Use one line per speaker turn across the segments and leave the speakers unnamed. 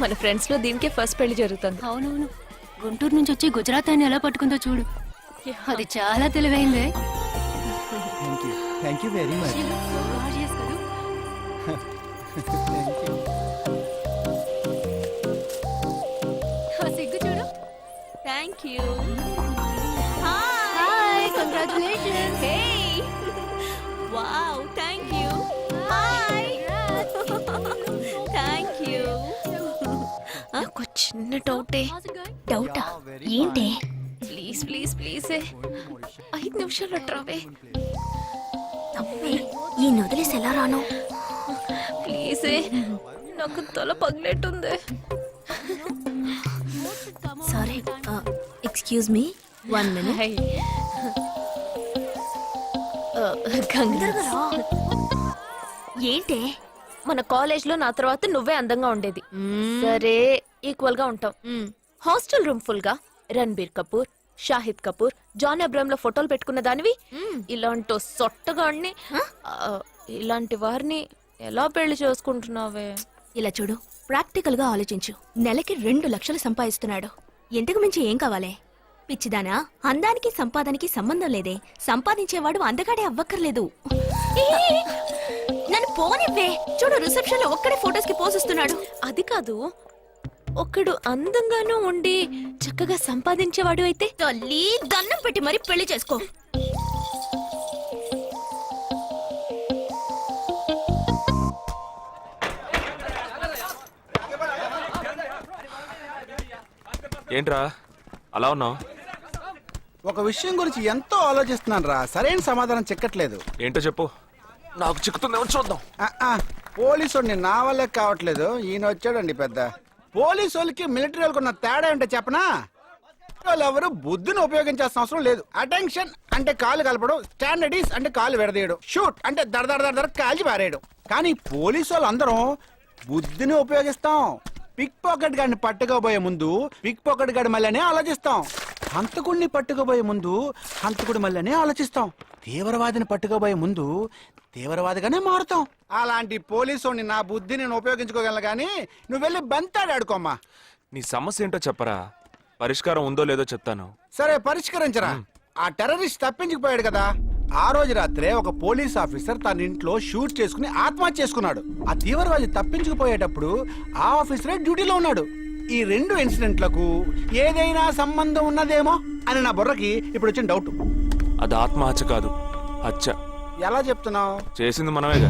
మన ఫ్రెండ్స్ లో దీనికే ఫస్ట్ పెళ్లి జరుగుతుంది.
అవునవును, గుంటూరు నుంచి వచ్చి గుజరాత్ అని ఎలా పట్టుకుందో చూడు. అది చాలా తెలివైందే.
Thank you very much.
సిగ్గు చూడు.
Thank you.
Hi, congratulations.
Hey wow, thank you. Hi thank you. నాకు చిన్న డౌటే.
డౌటా? ఏంటి?
ప్లీజ్ ప్లీజ్ ప్లీజ్ 5 నిమిషాలు ట్రావే.
ఈ నొదిలేసి ఎలా రాను?
ప్లీజ్, నాకు తల పగిలేట్టుంది.
Sorry, excuse me, 1 minute. ఏంటి?
మన కాలేజ్ లో నా తర్వాత నువ్వే అందంగా ఉండేది. సరే, ఈక్వల్ గా ఉంటాం. హాస్టల్ రూమ్ ఫుల్ గా రణబీర్ కపూర్, షాహిద్ కపూర్, జాన్ అబ్రామ్ లో ఫోటోలు పెట్టుకున్న దానివి ఇలాంటి సొట్టగాడిని, ఇలాంటి వారిని ఎలా పెళ్లి చేసుకుంటున్నావే?
ఇలా చూడు, ప్రాక్టికల్ గా ఆలోచించు. నెలకి 2 లక్షలు సంపాదిస్తున్నాడు. ఎంతకు మించి ఏం కావాలే? పిచ్చిదానా, అందానికి సంపాదనకి సంబంధం లేదే. సంపాదించేవాడు అందగాడే అవ్వక్కర్లేదు. నన్ను పోనివ్వే. చూడు, రిసెప్షన్ లో ఒక్కడే ఫోటోస్ కి పోజిస్తున్నాడు.
అది కాదు, ఒకడు అందంగానూ ఉండి చక్కగా సంపాదించేవాడు అయితే
తల్లి దండం పెట్టి మరి పెళ్లి చేసుకో.
ఏంట్రా అలా ఉన్నావు?
ఒక విషయం గురించి ఎంతో ఆలోచిస్తున్నాను రా, సరైన సమాధానం చిక్కట్లేదు.
ఏంటో చెప్పు, నాకు చిక్కుతుందేమో చూద్దాం.
పోలీసు నా వల్లే కావట్లేదు. ఈయన వచ్చాడండి పెద్ద. పోలీసు వాళ్ళకి మిలిటరీ వాళ్ళకి ఉన్న తేడా ఏంటో చెప్పనా? వాళ్ళు ఎవరు బుద్ధిని ఉపయోగించాల్సిన అవసరం లేదు. అటెన్షన్ అంటే కాలు కలపడం, స్టాండర్డీస్ అంటే కాలు విడదీయడం, షూట్ అంటే దడ కాల్చి పారేయడం. కానీ పోలీసు వాళ్ళు అందరం బుద్ధిని ఉపయోగిస్తాం. పిక్ పాకెట్ గాడిని పట్టుకోబోయే ముందు పిక్ పాకెట్ గాడి మళ్ళీనే ఆలోచిస్తాం. హంతకుడిని పట్టుకోబోయే ముందు హంతకుడి మళ్ళీనే ఆలోచిస్తాం. తీవ్రవాదిని పట్టుకోబోయే ముందు తీవ్రవాదిగానే మారుతాం. అలాంటి పోలీసు నా బుద్ధి నేను ఉపయోగించుకోగలను, కానీ నువ్వు వెళ్ళి బంతాడు ఆడుకోమ్మా.
నీ సమస్య ఏంటో చెప్పరా, పరిష్కారం ఉందో లేదో చెప్తాను.
సరే, పరిష్కరించరా. ఆ టెర్రరిస్ట్ తప్పించుకుపోయాడు కదా, ఆ రోజు రాత్రే ఒక పోలీస్ ఆఫీసర్ తన ఇంట్లో షూట్ చేసుకుని ఆత్మహత్య చేసుకున్నాడు. ఆ తీవ్రవాది తప్పించుకుపోయేటప్పుడు ఆ ఆఫీసరే డ్యూటీలో ఉన్నాడు. ఈ 2 ఇన్సిడెంట్లకు ఏదైనా సంబంధం ఉన్నదేమో అని నా బుర్రకి ఇప్పుడు వచ్చిన డౌట్.
అది ఆత్మహత్య కాదు, హత్య.
ఎలా చెప్తున్నావు?
చేసింది మనమేగా.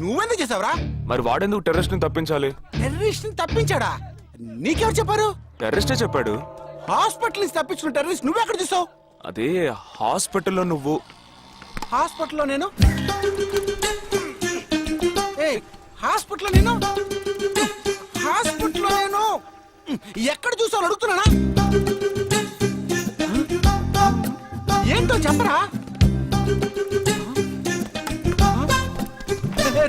నువ్వెందుకు చేసావురా?
మరి వాడెందుకు టెర్రరిస్ట్ ని తప్పించాలి?
టెర్రరిస్ట్ ని తప్పించాడా? నీకెవరు చెప్పారు?
టెర్రరిస్టే చెప్పాడు.
హాస్పిటల్ నుంచి తప్పించిన టెర్రరిస్ట్ నువ్వెక్కడ చూసావు?
అదే హాస్పిటల్లో నువ్వు.
హాస్పిటల్లో నేను? హాస్పిటల్లో నేను? హాస్పిటల్లో నేను ఎక్కడ చూసావు అడుగుతున్నానా? ఏంటో చెప్పరా?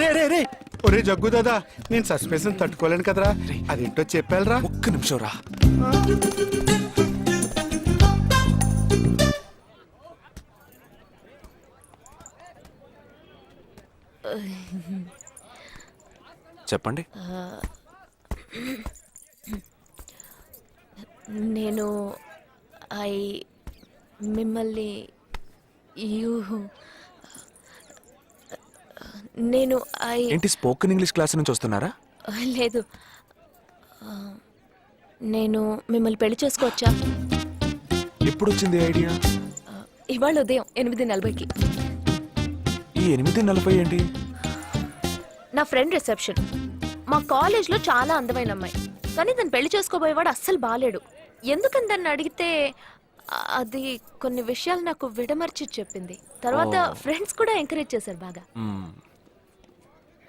రే ఒరే జగ్గు దాదా, నేను సస్పెన్షన్ తట్టుకోలేను కదరా. అదేంటో చెప్పాలరా.
ఒక్క నిమిషం రా. చెప్పండి.
నేను మిమ్మల్ని నేను
ఏంటి, స్పోకెన్ ఇంగ్లీష్ క్లాస్ నుంచి వస్తున్నారా?
లేదు, నేను మిమ్మల్ని పెళ్లి చేసుకోవచ్చా?
ఎప్పుడు వచ్చింది ఐడియా?
ఇవాళ ఉదయం 8:40కి.
ఈ 8:40 ఏంటి?
నా ఫ్రెండ్ రిసెప్షన్. మా కాలేజ్ లో చాలా అందమైన అమ్మాయి, కానీ దాన్ని పెళ్లి చేసుకోబోయేవాడు అస్సలు బాలేడు. ఎందుకని దాన్ని అడిగితే అది కొన్ని విషయాలు నాకు విడమర్చి చెప్పింది. తర్వాత ఫ్రెండ్స్ కూడా ఎంకరేజ్ చేశారు బాగా.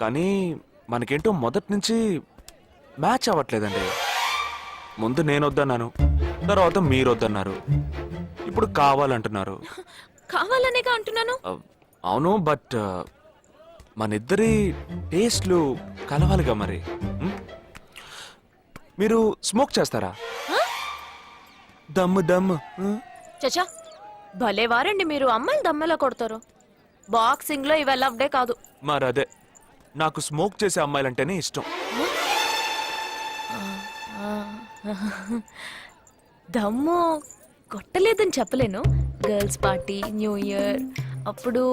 కానీ మనకేంటో మొదటి నుంచి మ్యాచ్ అవ్వట్లేదండి. ముందు నేను వద్దన్నాను, తర్వాత మీరు వద్దన్నారు, ఇప్పుడు కావాలంటున్నారు.
కావాలనేగా అంటున్నాను.
అవును, బట్ మనిద్దరి టేస్ట్లు కలవాలిగా. మరి మీరు స్మోక్ చేస్తారా? దమ్ము దమ్ము.
చచ్చా, భలేవారండి మీరు. అమ్మాయిలు దమ్మెలా కొడతారు. బాక్సింగ్ లో ఇవి అలవ్డే కాదు.
మరి అదే నాకు స్మోక్ చేసే అమ్మాయిలంటేనే ఇష్టం.
దమ్ము కొట్టలేదని చెప్పలేను. గర్ల్స్ పార్టీ, న్యూ ఇయర్ అప్పుడు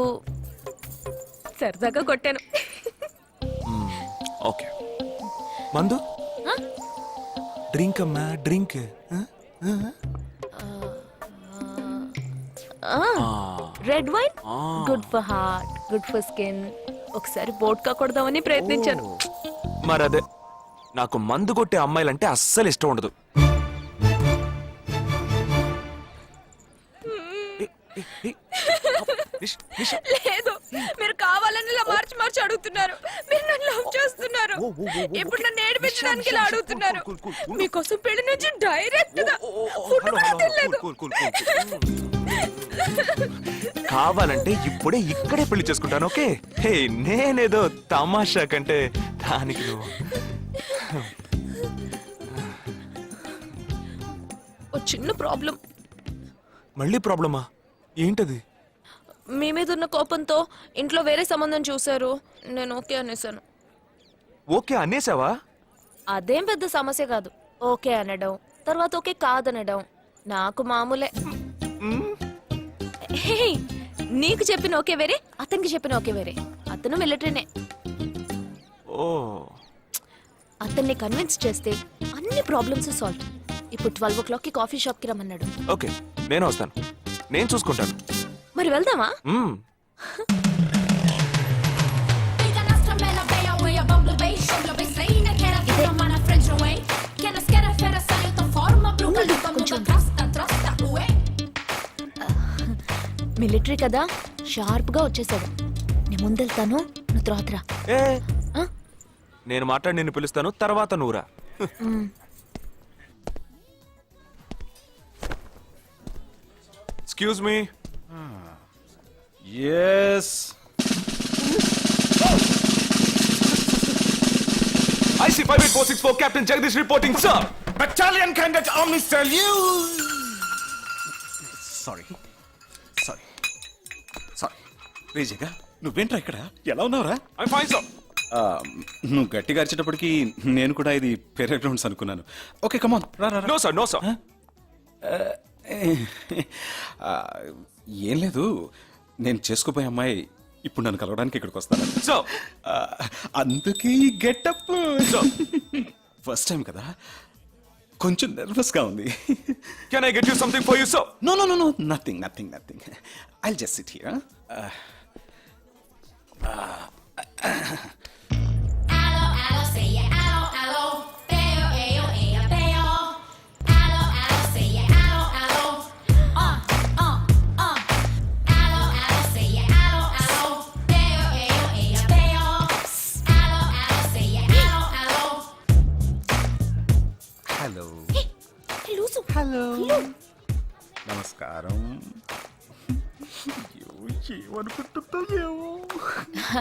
సరదాగా కొట్టాను.
ఓకే, మందు డ్రింక్ అమ్మా, drink.
Red wine good for heart, good for skin. ఒకసారి వోడ్కా కొడదామని ప్రయత్నించాను.
మరదే, నాకు మందు కొట్టే అమ్మాయిలంటే అస్సలు ఇష్టం ఉండదు.
లేదు, మీరు కావాలని ఇలా మార్చి మార్చి అడుగుతున్నారు. మీరు నన్ను లవ్ చేస్తున్నారు. ఇప్పుడు నన్ను ఏడిపించడానికి ఇలా అడుగుతున్నారు. మీకోసం పెళ్లి నుంచి డైరెక్ట్ గా ఫుడ్ కూడా తినలేదు.
కావాలంటే ఇప్పుడే ఇక్కడే పెళ్లి చేసుకుంటాను. ఓకే, హే, నేనేదో తమాషా కంటే దానికి నువ్వు.
ఓ చిన్న ప్రాబ్లం.
మళ్ళీ ప్రాబ్లమా? ఏంటది?
మీ మీద ఉన్న కోపంతో ఇంట్లో వేరే సంబంధం చూశారు. నేను ఓకే అనేసాను.
ఓకే అనేసావా?
అదేం పెద్ద సమస్య కాదు. ఓకే అనడం, తర్వాత ఓకే కాదనడం నాకు మామూలే. హే, నీకు చెప్పిన ఓకే వేరే, అతనికి చెప్పిన ఓకే వేరే. అతను మిలిటరీనే.
ఓ,
అతన్ని కన్విన్స్ చేస్తే అన్ని ప్రాబ్లమ్స్ సాల్వ్. ఇప్పుడు 12 o'clockకి కాఫీ షాప్ కి రమ్మన్నాడు.
ఓకే, నేను వస్తాను, నేను చూసుకుంటాను.
మరి వెళ్దామా?
మ్మ్.
మిలిటరీ కదా, షార్ప్ గా వచ్చేసాడు. నేను ముందెళ్తాను, నువ్వు తర్వాత రా.
ఏ,
ఆ?
నేను మాట్లాడి నిన్ను పిలుస్తాను, తర్వాత నువ్వురా. Excuse me.
Yes,
IC 58464 Captain Jagdish reporting, sir.
battalion cadet army salute. Sorry sorry sorry. రేజేగా నువ్వేంట్రా ఇక్కడ? ఎలా ఉన్నావురా?
I'm fine, sir.
నువ్వు గట్టిగా అరిచేటప్పటికి నేను కూడా ఇది పెరే గ్రౌండ్స్ అనుకున్నాను. ఓకే, కమాన్, రా రా రా.
No, sir, no, sir.
ఏం లేదు, నేను చేసుకోపోయే అమ్మాయి ఇప్పుడు నన్ను కలవడానికి ఇక్కడికి వస్తాను.
Sir.
అందుకే ఈ గెటప్. ఫస్ట్ టైం కదా, కొంచెం నర్వస్ గా ఉంది.
Can I get you something for you, sir?
No no no no, nothing nothing nothing. I'll just sit here. Hello hello, నమస్కారం. ఏమనుకుంటుందో ఏమో.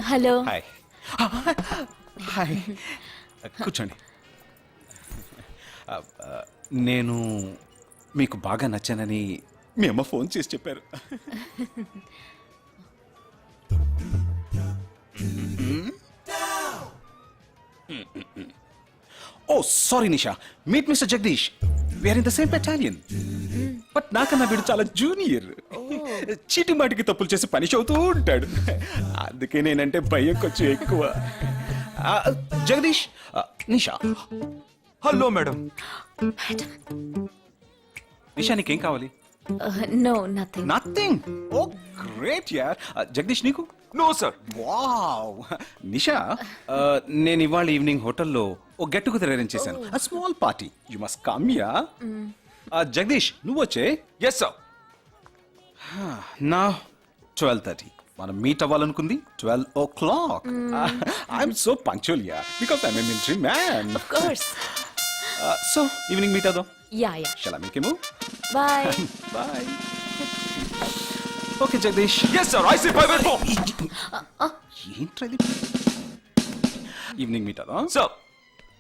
హలో.
హాయ్ హాయ్, కూర్చోండి. నేను మీకు బాగా నచ్చానని మీ అమ్మ ఫోన్ చేసి చెప్పారు. Oh sorry Nisha, meet mister Jagadish. We are in the same battalion. But నాకన్నా వీడు చాలా జూనియర్. చీటి మాటికి తప్పులు చేసి పనిష్ అవుతూ ఉంటాడు. అందుకే నేనంటే భయం కొంచెం ఎక్కువ. జగదీష్, నిషా.
Hello madam.
నిషా, నీకేం కావాలి?
No, nothing.
Nothing. Oh great యార్. జగదీష్, నీకు?
No, sir.
వావ్. నిషా, నేను ఇవాళ ఈవినింగ్ హోటల్లో ఓ గెట్ టుగెదర్ అరేంజ్ చేశాను. Small party, you must come ya. Jagadish, నువ్వు వచ్చే.
Yes, sir.
నా 12:30 మనం మీట్ అవ్వాలనుకుంది 12 o'clock. I'm so punctual ya, because I'm a military man.
Of course.
So evening meet అవుదాం.
Yeah, yeah.
Shall I make you move?
Bye.
Bye. Okay Jagadish.
Yes, sir. IC 584.
ఏంట్రది? Evening meet అవుదాం.
Sir.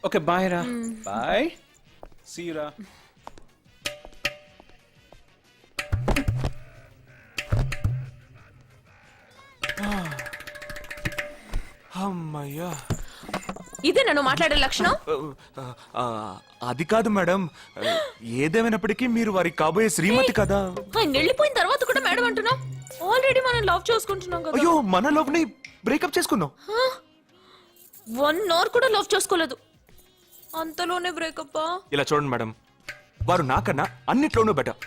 Okay, bye రా. Bye, see రా.
అమ్మయ్యా.
ఇదే నన్ను మాట్లాడే లక్షణం.
ఆ, అది కాదు మేడం, ఏదేమైనప్పటికీ మీరు వారి కాబోయే శ్రీమతి కదా.
ఆయన వెళ్ళిపోయిన తర్వాత కూడా మేడం అంటున్నావు. ఆల్రెడీ మనం లవ్ చేసుకుంటున్నాం కదా.
అయ్యో, మన లవ్ ని బ్రేకప్ చేసుకున్నాం.
1 అవర్ కూడా లవ్ చేసుకోలేదు, అంతలోనే బ్రేకప్.
ఇలా చూడండి మేడం, వారు నాకన్నా అన్నిట్లోనూ బెటర్.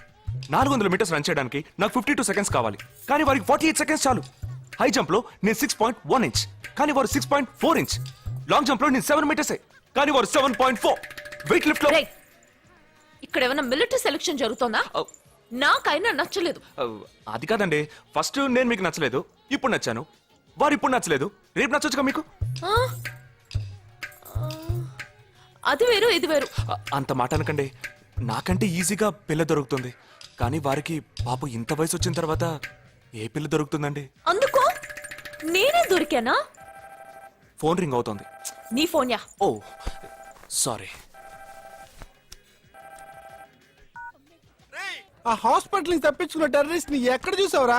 400 మీటర్స్ రన్ చేయడానికి నాకు 52 సెకండ్స్ కావాలి, కానీ వారికి 48 సెకండ్స్ చాలు. హై జంప్ లో నేను 6.1 ఇంచ్, కానీ వారు 6.4 ఇంచ్. లాంగ్ జంప్ లో నేను 7 మీటర్సే, కానీ వారు 7.4. వెయిట్ లిఫ్ట్ లో
రేయ్, ఇక్కడ ఏమైనా మిలిటరీ సెలక్షన్ జరుగుతోందా? నాకైనా నచ్చలేదు.
అది కాదండి, ఫస్ట్ నేను మీకు నచ్చలేదు, ఇప్పుడు నచ్చాను. వారు ఇప్పుడు నచ్చలేదు, రేపు నచ్చొచ్చుగా మీకు.
ఆ? అది వేరు ఇది వేరు.
అంత మాట అనకండి, నాకంటే ఈజీగా పిల్ల దొరుకుతుంది, కానీ వారికి పాపం ఇంత వయసు వచ్చిన తర్వాత ఏ పిల్ల దొరుకుతుందండి?
అందుకో నేనే దొరికానా?
ఫోన్ రింగ్ అవుతోంది.
నీ ఫోన్ యా.
ఓ సారీ.
ఆ హాస్పిటల్ నుంచి తప్పించుకున్న టెర్రరిస్ట్ ని ఎక్కడ చూసావురా?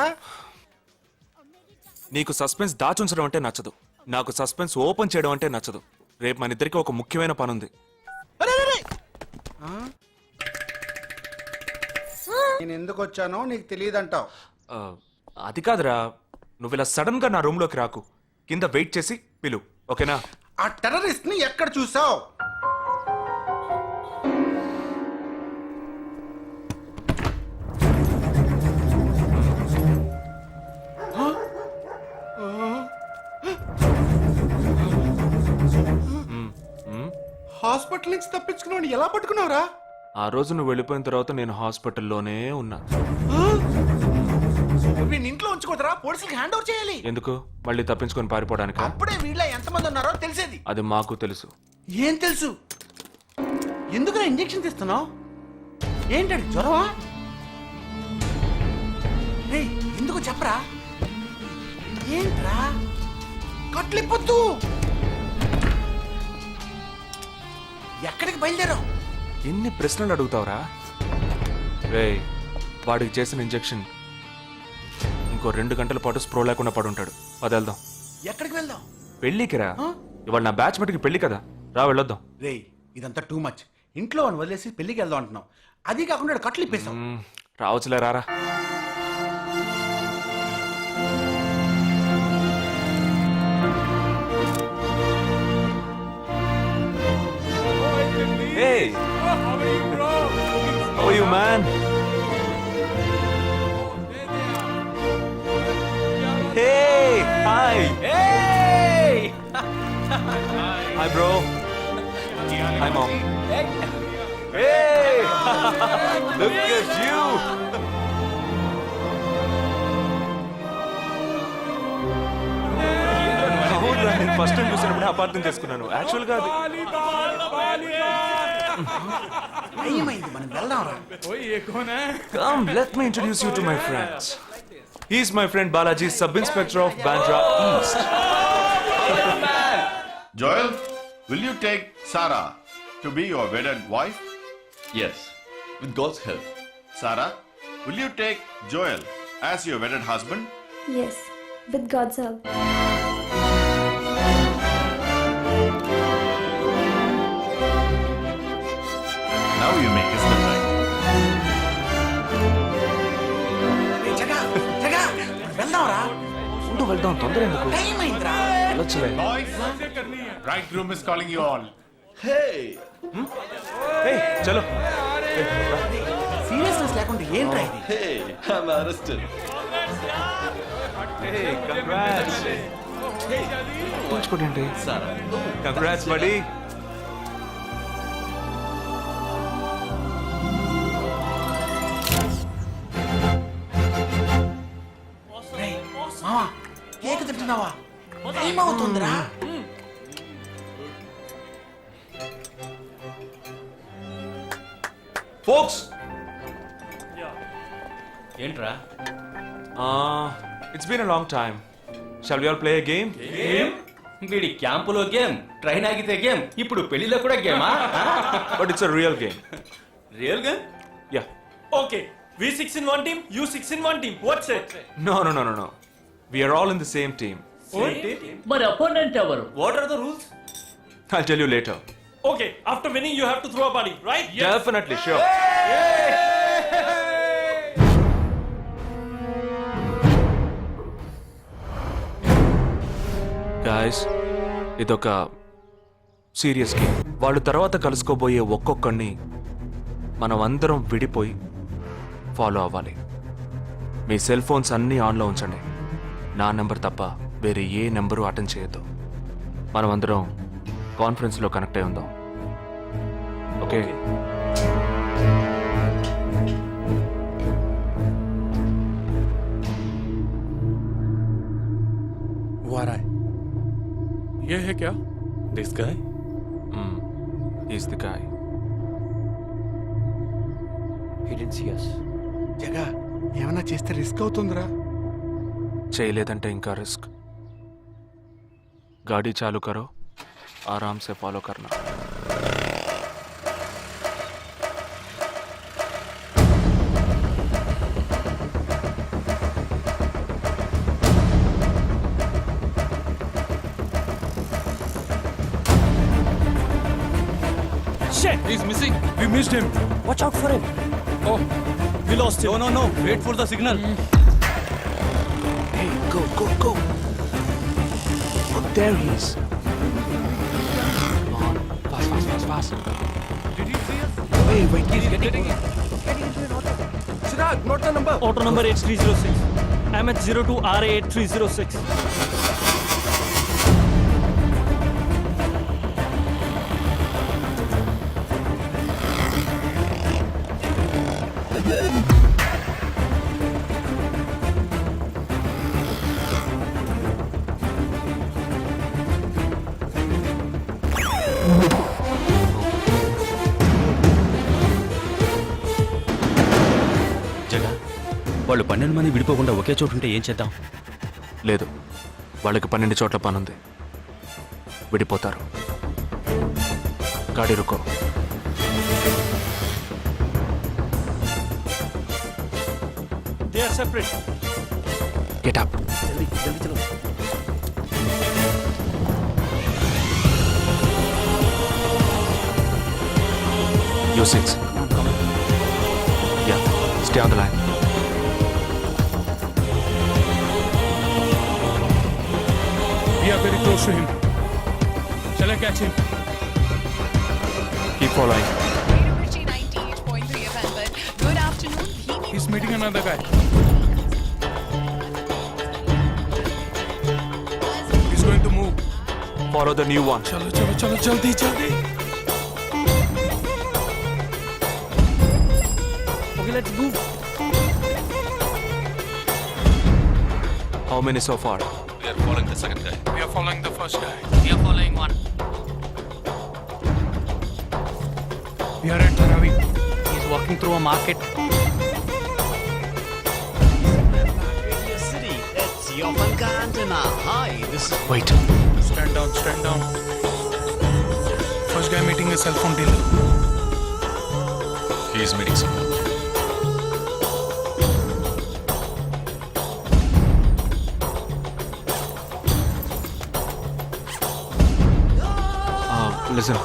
నీకు సస్పెన్స్ దాచుంచడం అంటే నచ్చదు, నాకు సస్పెన్స్ ఓపెన్ చేయడం అంటే నచ్చదు. రేపు మన ఇద్దరికి ఒక ముఖ్యమైన పని ఉంది.
అరే, అరే, అరే! ఆ? నేను ఎందుకు వచ్చానో నీకు తెలియదంటావు.
ఆ, అది కాదురా, నువ్వు ఇలా సడన్ గా నా రూమ్ లోకి రాకు, కింద వెయిట్ చేసి పిలు, ఓకేనా?
ఆ టెర్రరిస్ట్ ని ఎక్కడ చూసావు? హాస్పిటల్ నుంచి తప్పించుకున్నావు, ఎలా పట్టుకున్నావురా?
ఆ రోజు నువ్వు వెళ్ళిపోయిన తర్వాత నేను హాస్పిటల్లోనే ఉన్నా.
వీడిని ఇంట్లో ఉంచుకోదరా, పోలీసులకు హ్యాండ్ ఓవర్ చేయాలి.
ఎందుకు? మళ్ళీ తప్పించుకొని పారిపోవడానికి?
అప్పుడే వీళ్ళ ఎంతమంది ఉన్నారో తెలిసేది.
అది మాకు తెలుసు.
ఏం తెలుసు? ఎందుకు ఇంజెక్షన్ తీస్తున్నావు? ఏంటండి, జ్వరమా? రేయ్, ఎందుకు చెప్పరా? ఏంట్రా కట్లిప్పొద్దు. ఎక్కడికి బయలుదేరావు?
ఎన్ని ప్రశ్నలు అడుగుతావురా? రేయ్, వాడికి చేసిన ఇంజెక్షన్ ఇంకో 2 గంటల పాటు స్ప్రో లేకుండా పడుంటాడు. వెళ్దాం.
ఎక్కడికి వెళ్దాం?
పెళ్ళికి రా.
ఆ?
ఇవాళ నా బ్యాచ్ మటుకి పెళ్లి కదా, రా వెళ్ళొద్దాం.
రేయ్, ఇదంతా టూ మచ్. ఇంట్లో అని వదిలేసి పెళ్లికి వెళ్దాం అంటున్నావు, అది కాకుండా కట్లు ఇప్పేసావు.
రావచ్చులే, రారా. Hey! How are you, man? Hey! Hi! Hey! Hi, bro. Hi, mom. Hey! Look at you! అవునురా, నేను ఫస్ట్ టైం చూసినప్పుడు అపార్థం చేసుకున్నాను. యాక్చువల్గా అది
ఏమైంది, మనం వెళ్దాం రా.
Come, let me introduce you to my friends. He's my friend Balaji, Sub-Inspector of Bandra East.
Joel, will you take Sarah to be your wedded wife?
Yes, with God's help.
Sarah, will you take Joel as your wedded husband?
Yes, with God's help.
Now you may kiss them right.
రేయ్, జగా, జగా, వెళ్దాం రా.
ఉండు, వెళ్దాం, తొందర ఎందుకు?
Time అయిందిరా.
వెళ్ళొచ్చులే.
Boys, bridegroom is calling you all.
Hey!
Hey, చలో. Hey, రా.
సీరియస్నెస్ లేకుండా ఏంట్రా ఇది?
Hey! I'm arrested.
Hey, congrats. పంచుకోండి.
Sarah.
Congrats, buddy.
రేయ్, మావా, కేక్ తింటున్నావా? టైం అవుతుందిరా.
Folks,
ఏంట్రా?
it's been a long time. Shall we all play a game?
వీడి క్యాంపులో గేమ్, ట్రైన్ ఆగితే గేమ్, ఇప్పుడు పెళ్లిలో కూడా గేమా?
But it's a real game.
Real game?
Yeah.
Okay, we 6 in one team, you 6 in one team. What's it?
No. We are all in the same team.
మరి opponent ఎవరు?
What are the rules?
I'll tell you later.
Okay, after winning you have to throw a party, right?
Definitely, sure. Guys, ఇదొక serious game. వాళ్ళు తర్వాత కలుసుకోబోయే ఒక్కొక్కడిని మనం అందరం విడిపోయి follow అవ్వాలి. మీ cell phones అన్నీ ఆన్లో ఉంచండి. నా నెంబర్ తప్ప వేరే ఏ నెంబరు అటెండ్ చేయొద్దు. మనం అందరం కాన్ఫరెన్స్లో కనెక్ట్ అయి ఉందాం. ఓకే?
वो आ रहा है. ये है क्या?
This guy
is the guy.
He didn't see us.
జగా ఏమన్నా చేస్తే రిస్క్ అవుతుందిరా.
చేయలేదంటే ఇంకా రిస్క్. गाड़ी चालू करो, आराम से फॉलो करना.
Shit! He's missing. We missed him.
Watch out for him.
Oh,
We lost him.
No, wait for the signal.
Hey, go, go, go. Oh, there he is. Come on, fast, fast, fast, fast.
did he see us?
Wait,
He's getting in. Chirag, note the number.
Auto number H306. MH02 RA8306.
జగా, వాళ్ళు 12 మంది విడిపోకుండా ఒకే చోటు ఉంటే ఏం చేద్దాం?
లేదు, వాళ్ళకి 12 చోట్ల పనుంది. విడిపోతారు. గాడి రుకో.
They are separate.
Get up. You six. Yeah, stay on the line.
We are very close to him. Shall I catch him?
Keep following.
Good afternoon.
He's meeting another guy. He's going to move.
Follow the new one.
चलो चलो चलो जल्दी जल्दी.
Okay, let's move.
How many so far?
We are following the second guy.
We are following the first guy.
We are following one.
We are at Dharavi.
He's walking through a market.
Wait.
Stand down, stand down. First guy meeting a cell phone dealer.
He is meeting someone.
Listen.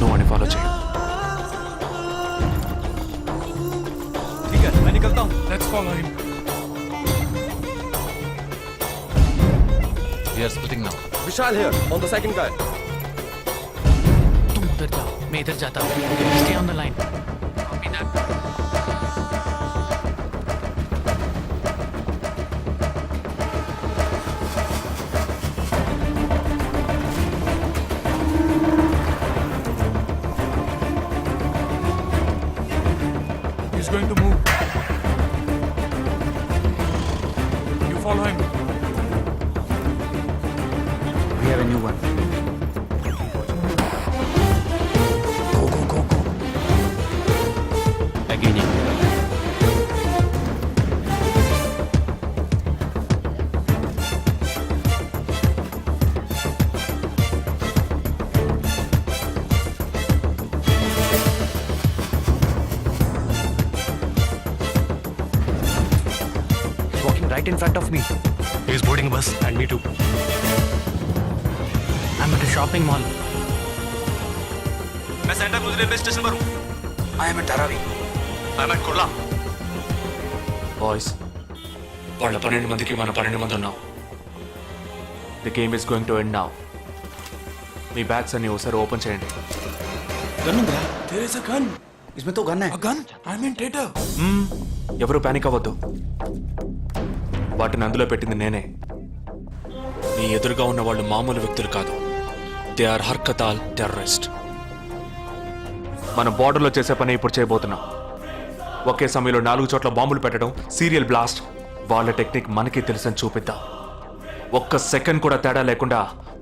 No one follow check.
ठीक है, मैं निकलता हूँ.
Let's follow him.
We are splitting now.
Vishal here, on the second guy.
तुम उधर जाओ, मैं इधर जाता हूँ. Stay on the line. Copy that.
He's going to move. You follow him.
We have a new one.
Again. Walking right
right in front of me. He is boarding a bus and me too.
I'm at a shopping mall.
मैं Santa cruise railway station पर हूँ. I am at Dharavi. I am at Kurla.
Boys వాళ్ళ 12 మందికి మన 12 మంది ఉన్నాం. The game is going to end now. Me bags అన్ని ఒకసారి ఓపెన్ చేయండి.
There is a gun. इसमें तो गन है. A gun? I'm in theater.
ఎవరు పానిక్ అవ్వద్దు. వాటిని అందులో పెట్టింది నేనే. మీ ఎదురుగా ఉన్న వాళ్ళు మామూలు వ్యక్తులు కాదు. దే ఆర్ హర్కతాల్ టెర్రరిస్ట్. మనం బార్డర్లో చేసే పని ఇప్పుడు చేయబోతున్నాం. ఒకే సమయంలో 4 చోట్ల బాంబులు పెట్టడం, సీరియల్ బ్లాస్ట్. వాళ్ళ టెక్నిక్ మనకి తెలుసని చూపిద్దాం. ఒక్క సెకండ్ కూడా తేడా లేకుండా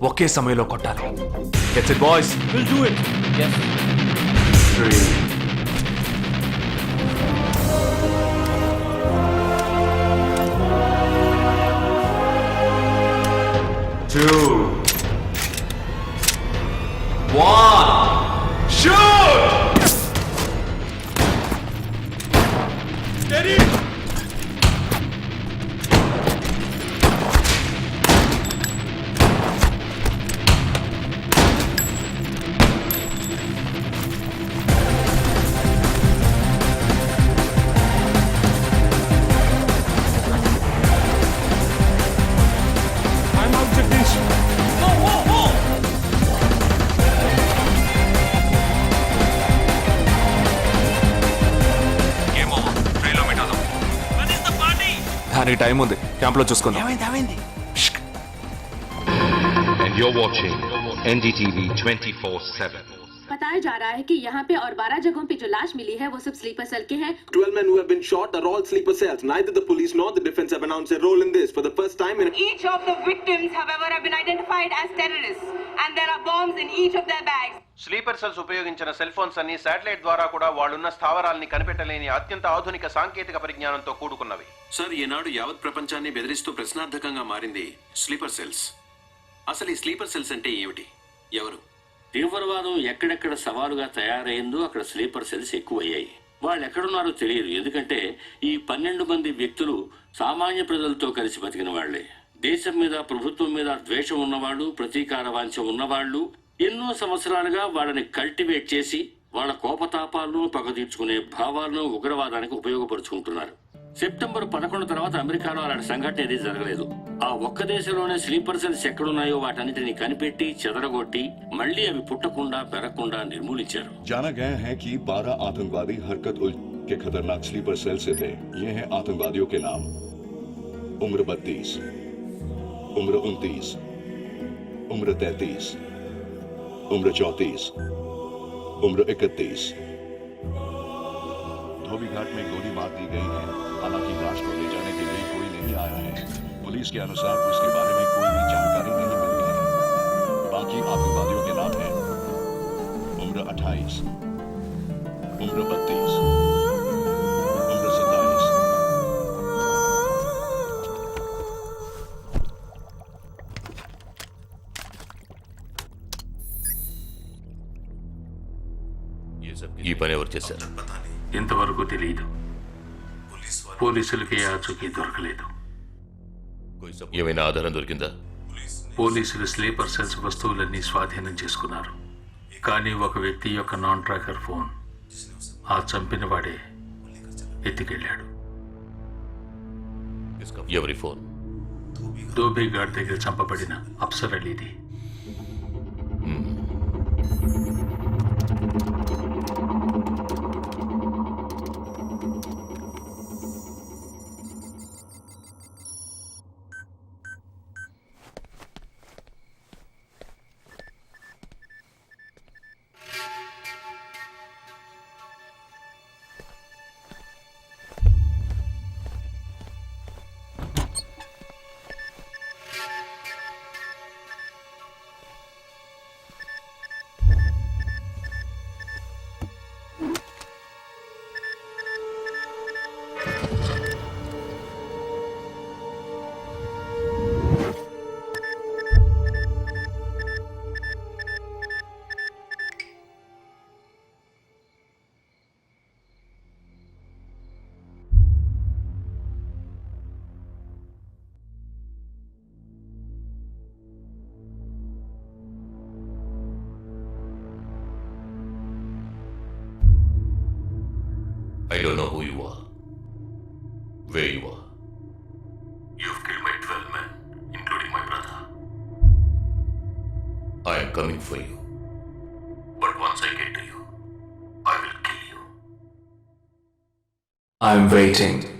ఒకే సమయంలో కొట్టాలి. Gets it boys.
We'll do it.
Yes.
3 2 1 shoot!
Steady.
I'm out, Jagdish.
Game over. ట్రైన్లో పెట్టాలి. దానికి టైం ఉంది. క్యాంప్లో చూసుకుందాం.
And you're watching NDTV 24/7.
बताया जा रहा है कि यहाँ पे और 12 जगहों पे जो लाश मिली है वो सब स्लीपर सेल के हैं।
12 men who have been shot are all sleeper cells. Neither the police nor the defense have announced a role in this. For the first time in
Each of the victims, however, have been identified as terrorists, and there are bombs in each of their bags.
Sleeper cells ఉపయోగించిన cell phones అన్ని satellite ద్వారా కూడా వాళ్ళున్న స్థావరాల్ని కనిపెట్టలేని అత్యంత ఆధునిక సాంకేతిక పరిజ్ఞానంతో కూడుకున్నవి.
Sir, ఈనాడు యావత్ ప్రపంచాన్ని బెదిరిస్తూ ప్రశ్నార్థకంగా మారింది స్లీపర్ సెల్స్. అసలు ఈ స్లీపర్ సెల్స్ అంటే ఏమిటి? ఎవరు?
తీవ్రవాదం ఎక్కడెక్కడ సవాలుగా తయారైందో అక్కడ స్లీపర్ సెల్స్ ఎక్కువయ్యాయి. వాళ్ళు ఎక్కడున్నారో తెలియదు. ఎందుకంటే ఈ 12 మంది వ్యక్తులు సామాన్య ప్రజలతో కలిసి బతికిన వాళ్లే. దేశం మీద, ప్రభుత్వం మీద ద్వేషం ఉన్నవాళ్ళు, ప్రతీకార వాంఛ ఉన్నవాళ్ళు ఎన్నో సంవత్సరాలుగా వాళ్ళని కల్టివేట్ చేసి వాళ్ళ కోపతాపాలను, పగ తీర్చుకునే భావాలను ఉగ్రవాదానికి ఉపయోగపరుచుకుంటున్నారు. సెప్టెంబర్ 11 తర్వాత అమెరికాలో అలాంటి సంఘటన ఏది జరగలేదు. ఆ ఒక్క దేశంలోనే స్లీపర్ సెల్స్ ఎక్కడున్నాయో వాటన్నిటిని కనిపెట్టి చెదరగొట్టి మళ్లీ అవి పుట్టకుండా పెరగకుండా నిర్మూలించారు.
जाना गया है कि 12 आतंकवादी हरकत उल के खतरनाक स्लीपर सेल से थे. ये हैं आतंकवादियों के नाम: उम्र 32, उम्र 29, उम्र 33, उम्र 34, उम्र 31. धोबी घाट में गोली मार दी गई है. हालांकि लाश को ले जाने के लिए कोई नहीं आया है. पुलिस के अनुसार उसके बारे में कोई भी जानकारी नहीं मिली है. बाकी आतंकवादियों के नाम हैं: उम्र 28, उम्र 32, उम्र 27.
ఈ పని ఎవరు చేశారు?
ఇంతవరకు తెలియదు. పోలీసులకి ఆచూకీ దొరకలేదు.
ఏమైనా ఆధారం దొరికిందా?
పోలీసులు స్లీపర్ సెల్స్ వస్తువులన్నీ స్వాధీనం చేసుకున్నారు. కానీ ఒక వ్యక్తి యొక్క నాన్ ట్రాకర్ ఫోన్ ఆ చంపిన వాడే ఎత్తుకెళ్ళాడు.
ఎవరి ఫోన్?
ధోబీఘాట్ దగ్గర చంపబడిన అఫ్సర్ అలీది.
I'm waiting.